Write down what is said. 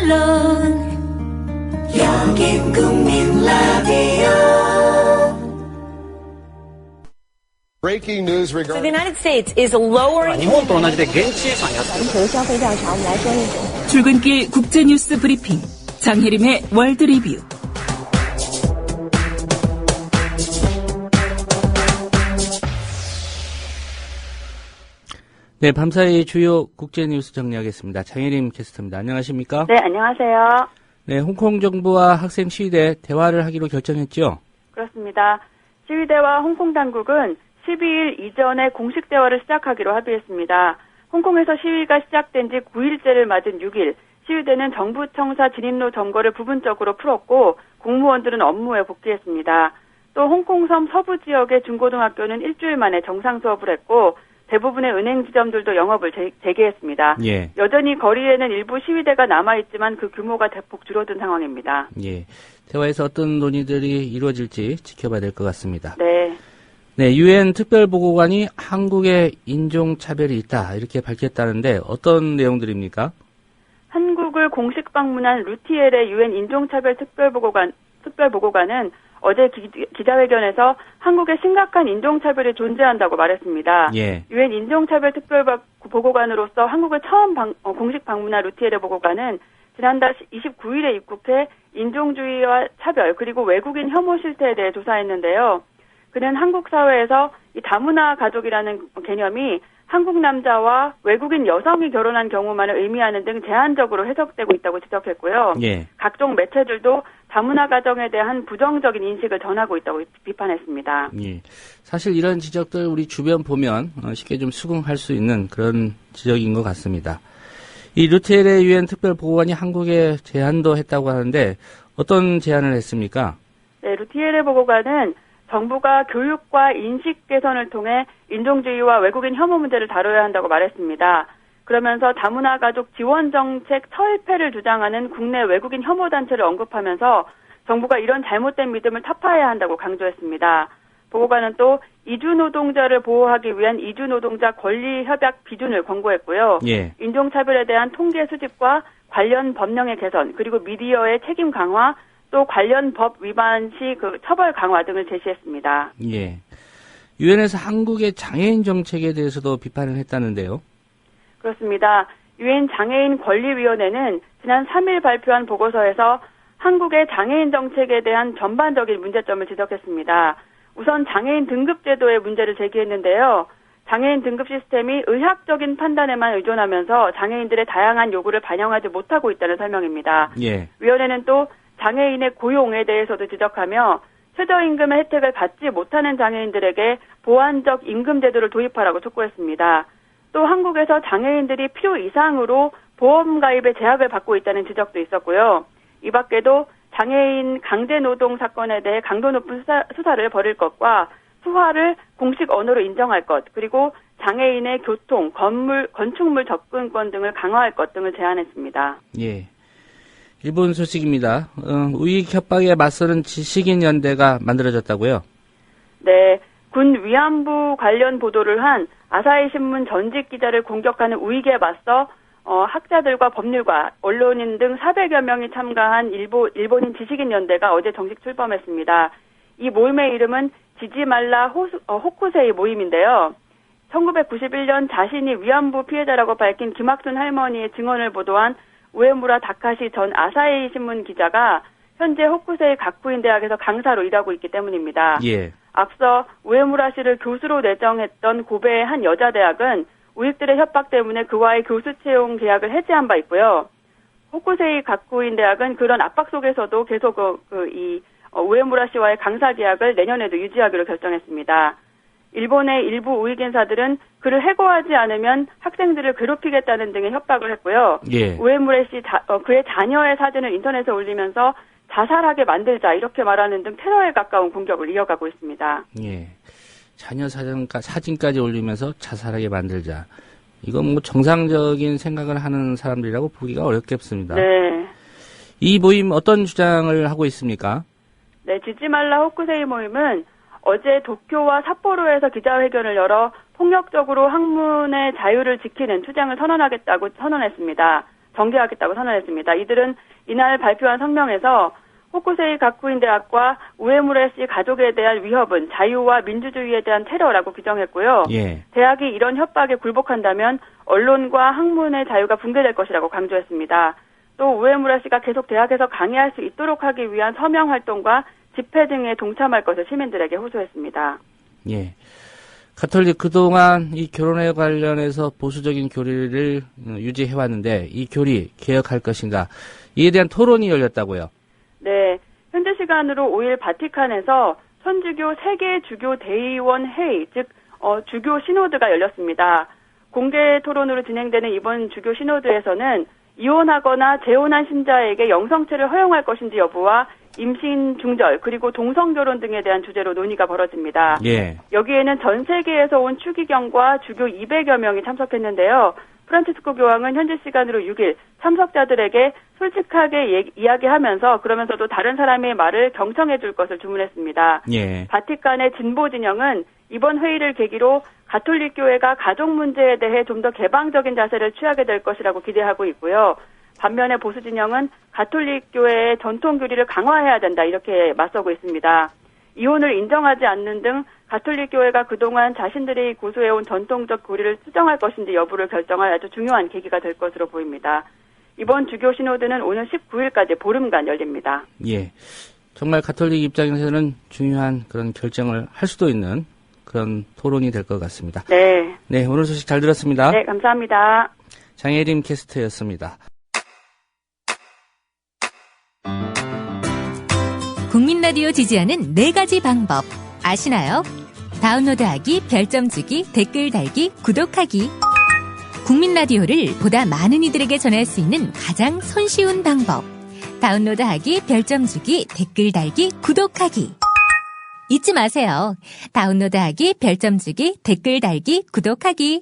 물론 여긴 국민 라디오. Breaking news So regarding the United States is lowering. 출근길 국제뉴스 브리핑 장혜림의 월드 리뷰. 네, 밤사이 주요 국제뉴스 정리하겠습니다. 장혜림 캐스터입니다. 안녕하십니까? 네, 안녕하세요. 네, 홍콩 정부와 학생 시위대 대화를 하기로 결정했죠? 그렇습니다. 시위대와 홍콩 당국은 12일 이전에 공식 대화를 시작하기로 합의했습니다. 홍콩에서 시위가 시작된 지 9일째를 맞은 6일, 시위대는 정부 청사 진입로 점거를 부분적으로 풀었고 공무원들은 업무에 복귀했습니다. 또 홍콩섬 서부 지역의 중고등학교는 일주일 만에 정상 수업을 했고 대부분의 은행 지점들도 영업을 재개했습니다. 예. 여전히 거리에는 일부 시위대가 남아있지만 그 규모가 대폭 줄어든 상황입니다. 예. 대화에서 어떤 논의들이 이루어질지 지켜봐야 될 것 같습니다. 네. 네, 유엔 특별보고관이 한국에 인종차별이 있다 이렇게 밝혔다는데 어떤 내용들입니까? 한국을 공식 방문한 루티엘의 유엔 인종차별 특별보고관은 어제 기자회견에서 한국에 심각한 인종차별이 존재한다고 말했습니다. 예. 유엔 인종차별 특별보고관으로서 한국을 처음 공식 방문한 루티엘의 보고관은 지난달 29일에 입국해 인종주의와 차별 그리고 외국인 혐오 실태에 대해 조사했는데요. 그는 한국 사회에서 이 다문화 가족이라는 개념이 한국 남자와 외국인 여성이 결혼한 경우만을 의미하는 등 제한적으로 해석되고 있다고 지적했고요. 예. 각종 매체들도 다문화 가정에 대한 부정적인 인식을 전하고 있다고 비판했습니다. 예. 사실 이런 지적들 우리 주변 보면 쉽게 좀 수긍할 수 있는 그런 지적인 것 같습니다. 이 루테르의 유엔 특별보고관이 한국에 제안도 했다고 하는데 어떤 제안을 했습니까? 네, 루테르 보고관은 정부가 교육과 인식 개선을 통해 인종주의와 외국인 혐오 문제를 다뤄야 한다고 말했습니다. 그러면서 다문화 가족 지원 정책 철폐를 주장하는 국내 외국인 혐오 단체를 언급하면서 정부가 이런 잘못된 믿음을 타파해야 한다고 강조했습니다. 보고관은 또 이주 노동자를 보호하기 위한 이주 노동자 권리 협약 비준을 권고했고요. 예. 인종차별에 대한 통계 수집과 관련 법령의 개선, 그리고 미디어의 책임 강화, 또 관련 법 위반 시 그 처벌 강화 등을 제시했습니다. 예. 유엔에서 한국의 장애인 정책에 대해서도 비판을 했다는데요. 그렇습니다. 유엔 장애인 권리위원회는 지난 3일 발표한 보고서에서 한국의 장애인 정책에 대한 전반적인 문제점을 지적했습니다. 우선 장애인 등급 제도의 문제를 제기했는데요. 장애인 등급 시스템이 의학적인 판단에만 의존하면서 장애인들의 다양한 요구를 반영하지 못하고 있다는 설명입니다. 예. 위원회는 또 장애인의 고용에 대해서도 지적하며 최저임금의 혜택을 받지 못하는 장애인들에게 보완적 임금 제도를 도입하라고 촉구했습니다. 또 한국에서 장애인들이 필요 이상으로 보험 가입의 제약을 받고 있다는 지적도 있었고요. 이 밖에도 장애인 강제노동 사건에 대해 강도 높은 수사를 벌일 것과 수화를 공식 언어로 인정할 것, 그리고 장애인의 교통, 건축물 접근권 등을 강화할 것 등을 제안했습니다. 예. 일본 소식입니다. 우익 협박에 맞서는 지식인 연대가 만들어졌다고요? 네. 군 위안부 관련 보도를 한 아사히 신문 전직 기자를 공격하는 우익에 맞서 학자들과 법률가, 언론인 등 400여 명이 참가한 일본인 지식인 연대가 어제 정식 출범했습니다. 이 모임의 이름은 지지 말라 호쿠세이 모임인데요. 1991년 자신이 위안부 피해자라고 밝힌 김학순 할머니의 증언을 보도한 우에무라 다카시 전 아사히 신문 기자가 현재 호쿠세이 가쿠인 대학에서 강사로 일하고 있기 때문입니다. 예. 앞서 우에무라 씨를 교수로 내정했던 고베의 한 여자 대학은 우익들의 협박 때문에 그와의 교수 채용 계약을 해지한 바 있고요. 호쿠세이 가쿠인 대학은 그런 압박 속에서도 계속 우에무라 씨와의 강사 계약을 내년에도 유지하기로 결정했습니다. 일본의 일부 우익 인사들은 그를 해고하지 않으면 학생들을 괴롭히겠다는 등의 협박을 했고요. 예. 우에무라 씨 그의 자녀의 사진을 인터넷에 올리면서 자살하게 만들자 이렇게 말하는 등 테러에 가까운 공격을 이어가고 있습니다. 예. 자녀 사진까지 올리면서 자살하게 만들자. 이건 뭐 정상적인 생각을 하는 사람들이라고 보기가 어렵겠습니다. 네. 이 모임 어떤 주장을 하고 있습니까? 네, 지지 말라 호쿠세이 모임은 어제 도쿄와 삿포로에서 기자회견을 열어 폭력적으로 학문의 자유를 지키는 투쟁을 선언하겠다고 선언했습니다. 정개하겠다고 선언했습니다. 이들은 이날 발표한 성명에서 호쿠세이 가쿠인 대학과 우에무라 씨 가족에 대한 위협은 자유와 민주주의에 대한 테러라고 규정했고요. 예. 대학이 이런 협박에 굴복한다면 언론과 학문의 자유가 붕괴될 것이라고 강조했습니다. 또 우에무라 씨가 계속 대학에서 강의할 수 있도록 하기 위한 서명 활동과 집회 등에 동참할 것을 시민들에게 호소했습니다. 예. 가톨릭 그동안 이 결혼에 관련해서 보수적인 교리를 유지해왔는데 이 교리 개혁할 것인가 이에 대한 토론이 열렸다고요. 네, 현재 시간으로 5일 바티칸에서 천주교 세계 주교 대의원 회의, 즉 주교 시노드가 열렸습니다. 공개 토론으로 진행되는 이번 주교 시노드에서는 이혼하거나 재혼한 신자에게 영성체를 허용할 것인지 여부와 임신 중절 그리고 동성결혼 등에 대한 주제로 논의가 벌어집니다. 예. 여기에는 전 세계에서 온 추기경과 주교 200여 명이 참석했는데요. 프란치스코 교황은 현지 시간으로 6일 참석자들에게 솔직하게 이야기하면서 그러면서도 다른 사람의 말을 경청해 줄 것을 주문했습니다. 예. 바티칸의 진보 진영은 이번 회의를 계기로 가톨릭 교회가 가족 문제에 대해 좀 더 개방적인 자세를 취하게 될 것이라고 기대하고 있고요. 반면에 보수 진영은 가톨릭 교회의 전통 교리를 강화해야 된다 이렇게 맞서고 있습니다. 이혼을 인정하지 않는 등 가톨릭 교회가 그동안 자신들이 고수해온 전통적 교리를 수정할 것인지 여부를 결정할 아주 중요한 계기가 될 것으로 보입니다. 이번 주교 시노드는 오늘 19일까지 보름간 열립니다. 예. 정말 가톨릭 입장에서는 중요한 그런 결정을 할 수도 있는 그런 토론이 될 것 같습니다. 네. 네, 오늘 소식 잘 들었습니다. 네, 감사합니다. 장혜림 캐스터였습니다. 국민 라디오 지지하는 4가지 방법 아시나요? 다운로드하기, 별점 주기, 댓글 달기, 구독하기. 국민 라디오를 보다 많은 이들에게 전할 수 있는 가장 손쉬운 방법. 다운로드하기, 별점 주기, 댓글 달기, 구독하기. 잊지 마세요. 다운로드하기, 별점 주기, 댓글 달기, 구독하기.